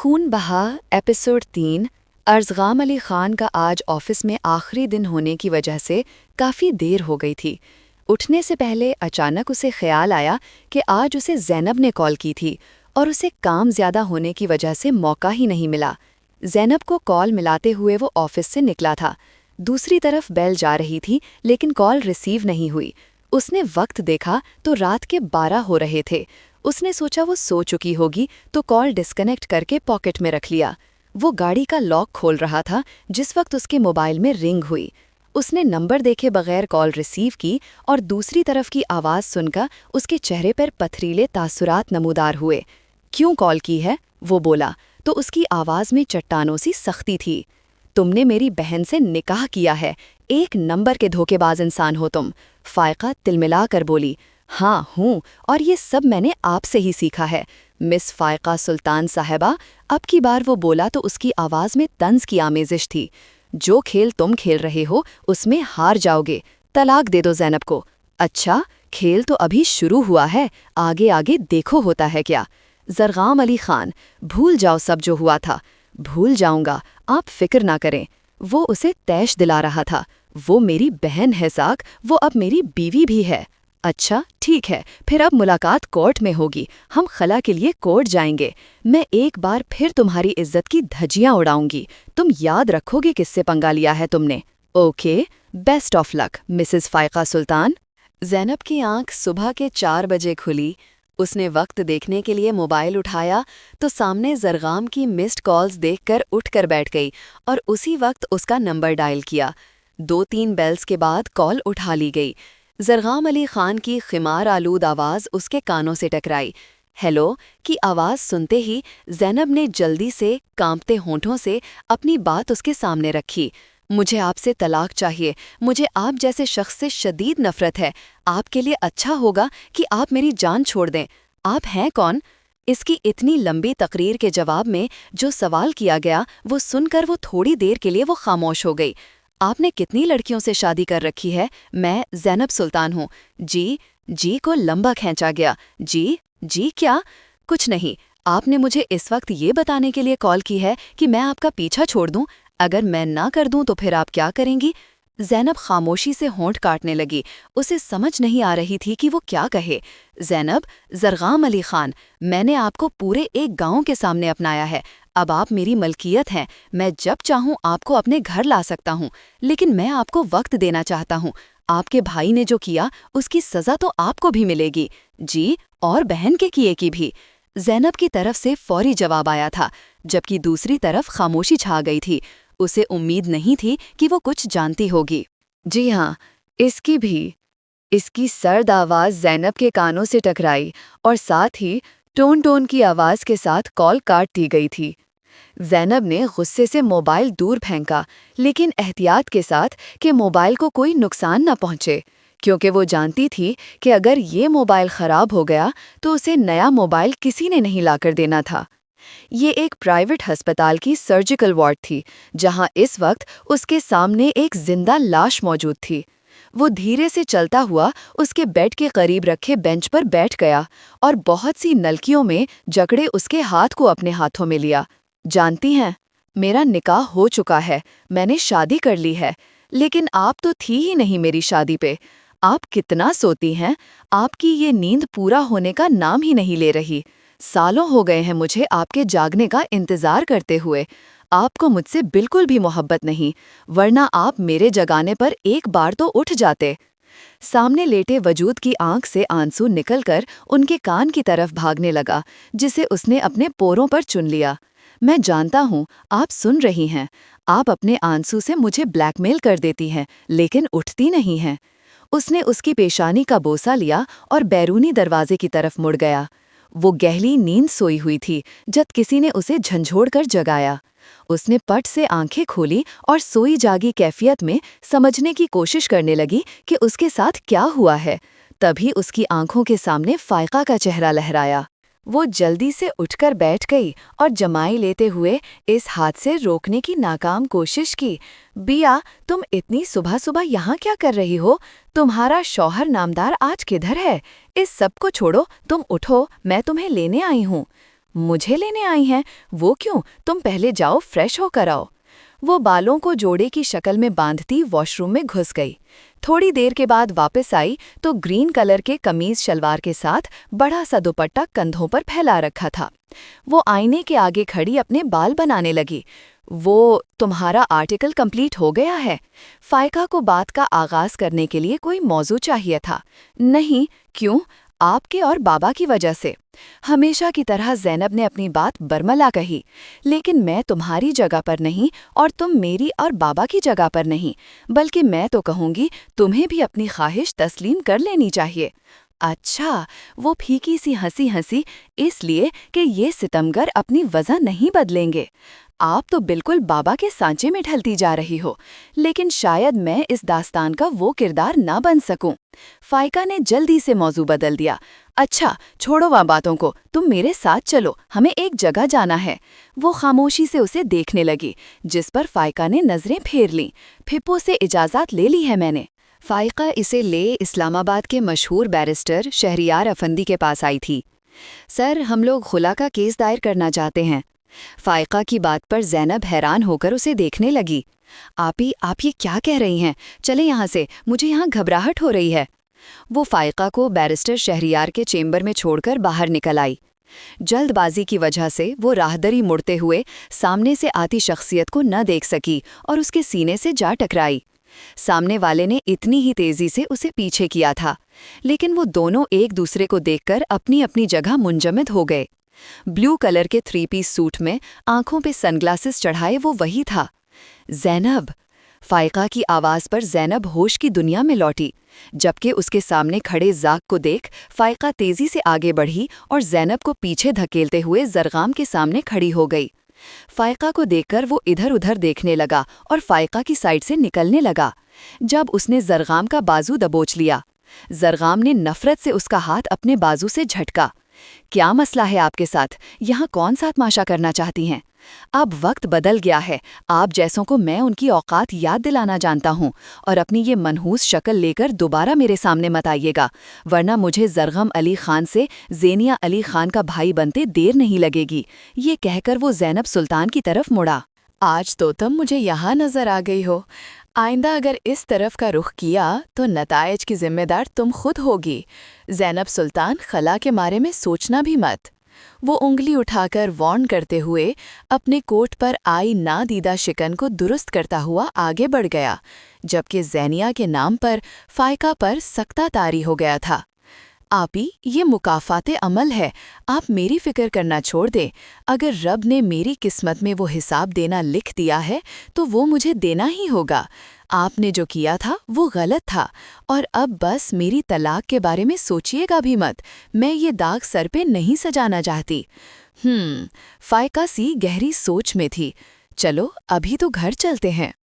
خون بہا ایپیسوڈ 3 ارزغام علی خان کا آج آفس میں آخری دن ہونے کی وجہ سے کافی دیر ہو گئی تھی۔ اٹھنے سے پہلے اچانک اسے خیال آیا کہ آج اسے زینب نے کال کی تھی اور اسے کام زیادہ ہونے کی وجہ سے موقع ہی نہیں ملا۔ زینب کو کال ملاتے ہوئے وہ آفس سے نکلا تھا۔ دوسری طرف بیل جا رہی تھی لیکن کال ریسیو نہیں ہوئی۔ اس نے وقت دیکھا تو رات کے 12 ہو رہے تھے۔ اس نے سوچا وہ سو چکی ہوگی تو کال ڈسکنیکٹ کر کے پاکٹ میں رکھ لیا۔ وہ گاڑی کا لاک کھول رہا تھا جس وقت اس کے موبائل میں رنگ ہوئی۔ اس نے نمبر دیکھے بغیر کال ریسیو کی اور دوسری طرف کی آواز سن کر اس کے چہرے پر پتھریلے تاثرات نمودار ہوئے۔ کیوں کال کی ہے؟ وہ بولا تو اس کی آواز میں چٹانوں سی سختی تھی۔ تم نے میری بہن سے نکاح کیا ہے، ایک نمبر کے دھوکے باز انسان ہو تم۔ فائقہ تلملا کر بولی، ہاں ہوں، اور یہ سب میں نے آپ سے ہی سیکھا ہے مس فائقہ سلطان صاحبہ۔ اب کی بار وہ بولا تو اس کی آواز میں طنز کی آمیزش تھی۔ جو کھیل تم کھیل رہے ہو اس میں ہار جاؤ گے، طلاق دے دو زینب کو۔ اچھا، کھیل تو ابھی شروع ہوا ہے، آگے آگے دیکھو ہوتا ہے کیا۔ زرغام علی خان، بھول جاؤ سب جو ہوا تھا۔ بھول جاؤں گا، آپ فکر نہ کریں۔ وہ اسے تیش دلا رہا تھا۔ وہ میری بہن ہے ساکھ، وہ اب میری بیوی بھی ہے۔ اچھا ٹھیک ہے، پھر اب ملاقات کورٹ میں ہوگی، ہم خلا کے لیے کورٹ جائیں گے۔ میں ایک بار پھر تمہاری عزت کی دھجیاں اڑاؤں گی، تم یاد رکھو گے کس سے پنگا لیا ہے تم نے۔ Okay, best of luck Mrs Faiqa Sultan. Zainab کی آنکھ صبح کے 4 بجے کھلی۔ اس نے وقت دیکھنے کے لیے موبائل اٹھایا تو سامنے زرغام کی مسڈ کالز دیکھ کر اٹھ کر بیٹھ گئی اور اسی وقت اس کا نمبر ڈائل کیا۔ 2-3 بیلز کے بعد کال اٹھا لی گئی۔ زرغام علی خان کی خمار آلود آواز اس کے کانوں سے ٹکرائی۔ ہیلو کی آواز سنتے ہی زینب نے جلدی سے کانپتے ہونٹوں سے اپنی بات اس کے سامنے رکھی۔ مجھے آپ سے طلاق چاہیے، مجھے آپ جیسے شخص سے شدید نفرت ہے۔ آپ کے لیے اچھا ہوگا کہ آپ میری جان چھوڑ دیں۔ آپ ہیں کون؟ اس کی اتنی لمبی تقریر کے جواب میں جو سوال کیا گیا وہ سن کر وہ تھوڑی دیر کے لیے وہ خاموش ہو گئی۔ آپ نے کتنی لڑکیوں سے شادی کر رکھی ہے؟ میں زینب سلطان ہوں۔ جی کو لمبا کھینچا گیا۔ جی کیا؟ کچھ نہیں۔ آپ نے مجھے اس وقت یہ بتانے کے لیے کال کی ہے کہ میں آپ کا پیچھا چھوڑ دوں؟ اگر میں نہ کر دوں تو پھر آپ کیا کریں گی؟ زینب خاموشی سے ہونٹ کاٹنے لگی۔ اسے سمجھ نہیں آ رہی تھی کہ وہ کیا کہے۔ زینب، زرغام علی خان، میں نے آپ کو پورے ایک گاؤں کے سامنے اپنایا ہے۔ اب آپ میری ملکیت ہیں، میں جب چاہوں آپ کو اپنے گھر لا سکتا ہوں، لیکن میں آپ کو وقت دینا چاہتا ہوں۔ آپ کے بھائی نے جو کیا اس کی سزا تو آپ کو بھی ملے گی۔ جی، اور بہن کے کیے کی بھی۔ زینب کی طرف سے فوری جواب آیا تھا، جبکہ دوسری طرف خاموشی چھا گئی تھی۔ اسے امید نہیں تھی کہ وہ کچھ جانتی ہوگی۔ جی ہاں، اس کی بھی۔ اس کی سرد آواز زینب کے کانوں سے ٹکرائی اور ساتھ ہی ٹون کی آواز کے ساتھ کال کاٹ دی گئی تھی۔ زینب نے غصے سے موبائل دور پھینکا، لیکن احتیاط کے ساتھ کہ موبائل کو کوئی نقصان نہ پہنچے، کیونکہ وہ جانتی تھی کہ اگر یہ موبائل خراب ہو گیا تو اسے نیا موبائل کسی نے نہیں لا کر دینا تھا۔ یہ ایک پرائیویٹ ہسپتال کی سرجیکل وارڈ تھی، جہاں اس وقت اس کے سامنے ایک زندہ لاش موجود تھی۔ وہ دھیرے سے چلتا ہوا اس کے بیڈ کے قریب رکھے بینچ پر بیٹھ گیا اور بہت سی نلکیوں میں جکڑے اس کے ہاتھ کو اپنے ہاتھوں میں لیا۔ جانتی ہیں، میرا نکاح ہو چکا ہے، میں نے شادی کر لی ہے، لیکن آپ تو تھی ہی نہیں میری شادی پہ۔ آپ کتنا سوتی ہیں، آپ کی یہ نیند پورا ہونے کا نام ہی نہیں لے رہی۔ سالوں ہو گئے ہیں مجھے آپ کے جاگنے کا انتظار کرتے ہوئے۔ آپ کو مجھ سے بالکل بھی محبت نہیں، ورنہ آپ میرے جگانے پر ایک بار تو اٹھ جاتے۔ سامنے لیٹے وجود کی آنکھ سے آنسو نکل کر ان کے کان کی طرف بھاگنے لگا، جسے اس نے اپنے پوروں پر چن لیا۔ میں جانتا ہوں آپ سن رہی ہیں، آپ اپنے آنسو سے مجھے بلیک میل کر دیتی ہیں، لیکن اٹھتی نہیں ہیں۔ اس نے اس کی پیشانی کا بوسہ لیا اور بیرونی دروازے کی طرف مڑ گیا۔ وہ گہری نیند سوئی ہوئی تھی جب کسی نے اسے جھنجھوڑ کر جگایا۔ اس نے پٹ سے آنکھیں کھولی اور سوئی جاگی کیفیت میں سمجھنے کی کوشش کرنے لگی کہ اس کے ساتھ کیا ہوا ہے۔ تبھی اس کی آنکھوں کے سامنے فائقہ کا چہرہ لہرایا۔ وہ جلدی سے اٹھ کر بیٹھ گئی اور جمائی لیتے ہوئے اس ہاتھ سے روکنے کی ناکام کوشش کی۔ بیا، تم اتنی صبح صبح یہاں کیا کر رہی ہو؟ تمہارا شوہر نامدار آج کدھر ہے؟ اس سب کو چھوڑو، تم اٹھو، میں تمہیں لینے آئی ہوں۔ مجھے لینے آئی ہیں؟ وہ کیوں؟ تم پہلے جاؤ فریش ہو کر آؤ۔ وہ بالوں کو جوڑے کی شکل میں باندھتی واش روم میں گھس گئی۔ تھوڑی دیر کے بعد واپس آئی تو گرین کلر کے قمیض شلوار کے ساتھ بڑا سا دوپٹہ کندھوں پر پھیلا رکھا تھا۔ وہ آئینے کے آگے کھڑی اپنے بال بنانے لگی۔ وہ تمہارا آرٹیکل کمپلیٹ ہو گیا ہے؟ فائقہ کو بات کا آغاز کرنے کے لیے کوئی موضوع چاہیے تھا۔ نہیں، کیوں؟ آپ کے اور بابا کی وجہ سے۔ ہمیشہ کی طرح زینب نے اپنی بات برملا کہی۔ لیکن میں تمہاری جگہ پر نہیں اور تم میری اور بابا کی جگہ پر نہیں، بلکہ میں تو کہوں گی تمہیں بھی اپنی خواہش تسلیم کر لینی چاہیے۔ اچھا، وہ پھیکی سی ہنسی ہنسی، اس لیے کہ یہ ستمگر اپنی وجہ نہیں بدلیں گے۔ آپ تو بالکل بابا کے سانچے میں ڈھلتی جا رہی ہو، لیکن شاید میں اس داستان کا وہ کردار نہ بن سکوں۔ فائقہ نے جلدی سے موضوع بدل دیا۔ اچھا چھوڑو وہاں باتوں کو، تم میرے ساتھ چلو، ہمیں ایک جگہ جانا ہے۔ وہ خاموشی سے اسے دیکھنے لگی، جس پر فائقہ نے نظریں پھیر لیں۔ پھپھو سے اجازت لے لی ہے میں نے۔ فائقہ اسے لے اسلام آباد کے مشہور بیرسٹر شہریار افندی کے پاس آئی تھی۔ سر، ہم لوگ خلا کا کیس دائر کرنا چاہتے ہیں۔ فائقہ کی بات پر زینب حیران ہو کر اسے دیکھنے لگی۔ آپ یہ کیا کہہ رہی ہیں؟ چلیں یہاں سے، مجھے یہاں گھبراہٹ ہو رہی ہے۔ وہ فائقہ کو بیرسٹر شہریار کے چیمبر میں چھوڑ کر باہر نکل آئی۔ جلد بازی کی وجہ سے وہ راہدری مڑتے ہوئے سامنے سے آتی شخصیت کو نہ دیکھ سکی اور اس کے سینے سے جا ٹکرائی۔ سامنے والے نے اتنی ہی تیزی سے اسے پیچھے کیا تھا، لیکن وہ دونوں ایک دوسرے کو دیکھ کر اپنی اپنی جگہ منجمد ہو گئے۔ بلو کلر کے 3 پیس سوٹ میں آنکھوں پہ سن گلاسز چڑھائے وہ وہی تھا۔ زینب! فائقہ کی آواز پر زینب ہوش کی دنیا میں لوٹی، جبکہ اس کے سامنے کھڑے زاک کو دیکھ فائقہ تیزی سے آگے بڑھی اور زینب کو پیچھے دھکیلتے ہوئے زرغام کے سامنے کھڑی ہو گئی۔ فائقہ کو دیکھ کر وہ ادھر ادھر دیکھنے لگا اور فائقہ کی سائڈ سے نکلنے لگا۔ جب اس نے زرغام کا بازو دبوچ لیا، زرغام نے نفرت سے اس کا ہاتھ اپنے بازو سے جھٹکا۔ کیا مسئلہ ہے آپ کے ساتھ؟ یہاں کون سا تماشا کرنا چاہتی ہیں؟ اب وقت بدل گیا ہے، آپ جیسوں کو میں ان کی اوقات یاد دلانا جانتا ہوں، اور اپنی یہ منحوس شکل لے کر دوبارہ میرے سامنے مت آئیے گا، ورنہ مجھے زرغم علی خان سے زینیہ علی خان کا بھائی بنتے دیر نہیں لگے گی۔ یہ کہہ کر وہ زینب سلطان کی طرف مڑا۔ آج تو تم مجھے یہاں نظر آ گئی ہو، آئندہ اگر اس طرف کا رخ کیا تو نتائج کی ذمہ دار تم خود ہوگی۔ زینب سلطان، خلا کے بارے میں سوچنا بھی مت۔ وہ انگلی اٹھا کر وارن کرتے ہوئے اپنے کوٹ پر آئی نادیدہ شکن کو درست کرتا ہوا آگے بڑھ گیا، جبکہ زینیہ کے نام پر فائقہ پر سکتہ طاری ہو گیا تھا۔ آپی، یہ مکافات عمل ہے، آپ میری فکر کرنا چھوڑ دیں۔ اگر رب نے میری قسمت میں وہ حساب دینا لکھ دیا ہے تو وہ مجھے دینا ہی ہوگا۔ آپ نے جو کیا تھا وہ غلط تھا، اور اب بس میری طلاق کے بارے میں سوچیے گا بھی مت۔ میں یہ داغ سر پہ نہیں سجانا چاہتی۔ فائقہ سی گہری سوچ میں تھی۔ چلو ابھی تو گھر چلتے ہیں۔